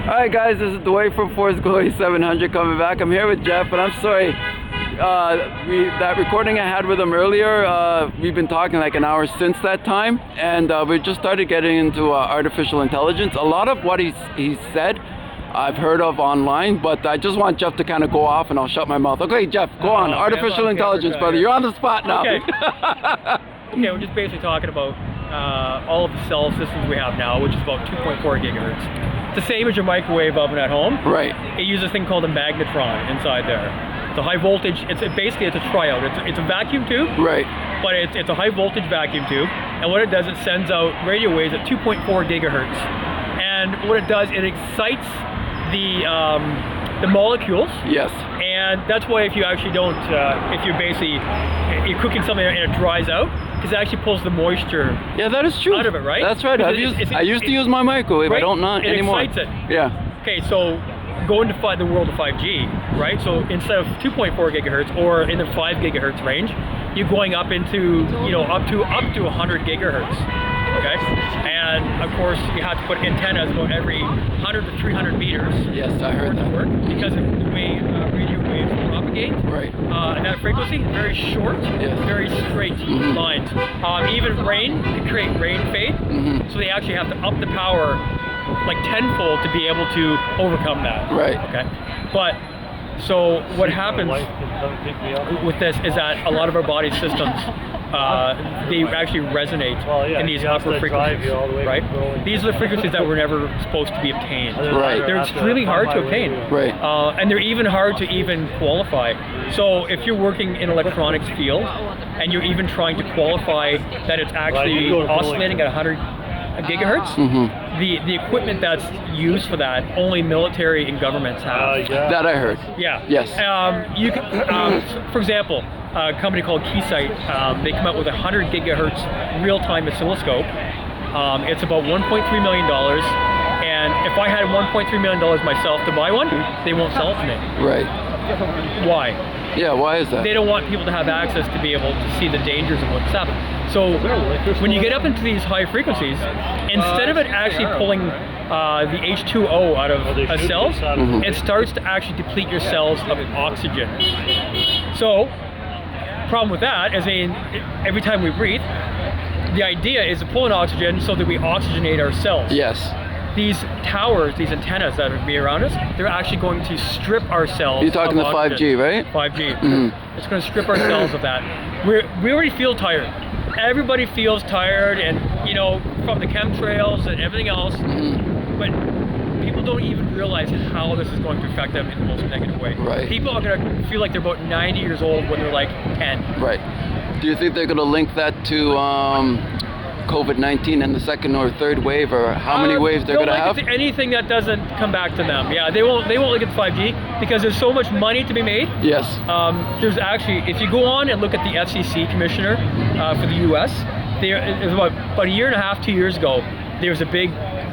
Alright guys, this is Dwayne from Force Glory 700 coming back. I'm here with Geoff, and I'm sorry, that recording I had with him earlier, we've been talking like an hour since that time, and we just started getting into artificial intelligence. A lot of what he's said, I've heard of online, but I just want Geoff to kind of go off and I'll shut my mouth. Okay, Geoff, go on. Artificial intelligence, brother. You're on the spot now. Okay. Okay, we're just basically talking about all of the cell systems we have now, which is about 2.4 gigahertz. It's the same as your microwave oven at home. Right. It uses a thing called a magnetron inside there. It's a high voltage, basically it's a tryout. It's a vacuum tube. Right. But it's a high voltage vacuum tube. And what it does, it sends out radio waves at 2.4 gigahertz. And what it does, it excites the molecules. Yes. And that's why if you actually don't, if you're cooking something and it dries out, because it actually pulls the moisture that is true. out of it, right? That's right. I used to use my microwave. Right? I don't not anymore. It excites it. Yeah. Okay, so going to the world of 5G, right? So instead of 2.4 gigahertz or in the 5 gigahertz range, you're going up into, up to 100 gigahertz. Okay, and of course you have to put antennas about every 100 to 300 meters. Yes, I heard that. Work because of the way radio waves propagate. Right. And that frequency, very short, very straight lines. Even rain can create rain fade, so they actually have to up the power like tenfold to be able to overcome that. Right. Okay, but so what happens with this is that a lot of our body systems, they actually resonate in these upper frequencies, right? These are the frequencies that were never supposed to be obtained. Right. They're extremely hard to obtain. Right. And they're even hard to even qualify. So if you're working in electronics field and you're even trying to qualify that it's actually oscillating at 100 gigahertz, the equipment that's used for that, only military and governments have. That I heard. Yeah. Yes. You can, for example, a company called Keysight, they come out with a 100 gigahertz real-time oscilloscope. It's about $1.3 million. And if I had $1.3 million myself to buy one, they won't sell it to me. Right. Why? Yeah, why is that? They don't want people to have access to be able to see the dangers of what's happening. So when you get up into these high frequencies, instead of it actually pulling the H2O out of cells, it starts to actually deplete your cells of oxygen. So problem with that is, every time we breathe, the idea is to pull in oxygen so that we oxygenate our cells. Yes. These towers, these antennas that would be around us, they're actually going to strip our cells. You're talking the 5G, right? 5G. It's going to strip our cells of that. We already feel tired. Everybody feels tired, and from the chemtrails and everything else. But people don't even realize how this is going to affect them in the most negative way. Right. People are going to feel like they're about 90 years old when they're like 10. Right. Do you think they're going to link that to COVID-19 and the second or third wave, or how many waves they're going to have? Anything that doesn't come back to them. Yeah, they won't look at the 5G because there's so much money to be made. Yes. There's actually, if you go on and look at the FCC commissioner for the U.S., it was about a year and a half, 2 years ago, there was a big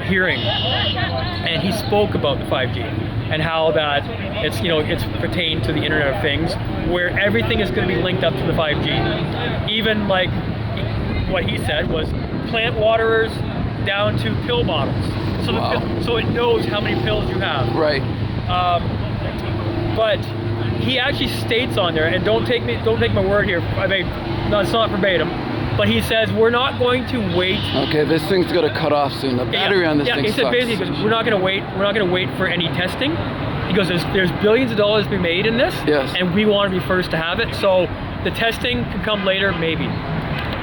hearing, and he spoke about the 5G and how that it's pertained to the Internet of Things, where everything is going to be linked up to the 5G. Even like what he said was plant waterers down to pill bottles, so it knows how many pills you have. Right. But he actually states on there, and don't take my word here. It's not verbatim, but he says we're not going to wait. Okay, this thing's gonna cut off soon. The battery on this thing he said sucks. basically, he goes, we're not gonna wait for any testing. He goes, there's billions of dollars to be made in this, and we want to be first to have it. So the testing can come later, maybe.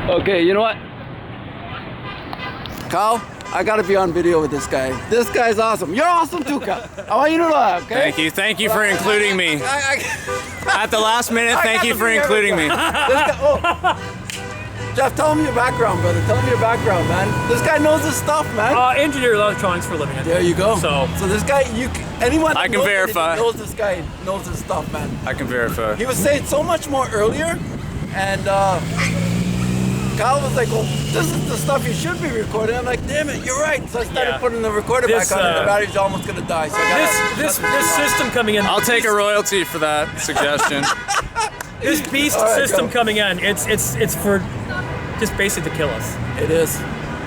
Okay, you know what? Kyle, I gotta be on video with this guy. This guy's awesome. You're awesome too, Kyle. I want you to know that, okay? Thank you for including me. At the last minute, thank you for including me. Geoff, tell him your background, brother. Tell him your background, man. This guy knows his stuff, man. Engineer electronics for a living. There you go. So this guy, anyone that I can verify. knows this guy knows his stuff, man. I can verify. He was saying so much more earlier, and Kyle was like, well, this is the stuff you should be recording. I'm like, damn it, you're right. So I started putting the recorder back on, and the battery's almost gonna die. So this system coming in. I'll take a royalty for that suggestion. This beast system coming in, it's for just basically to kill us. It is.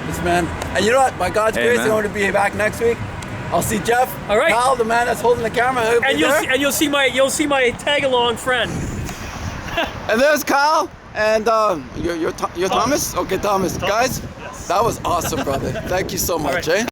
It's man. And you know what? By God's grace, I'm going to be back next week. I'll see Geoff. All right. Kyle, the man that's holding the camera. And you'll see my tag along friend. And there's Kyle. And you're Thomas? Okay, Thomas. Guys, that was awesome, brother. Thank you so much, right. eh?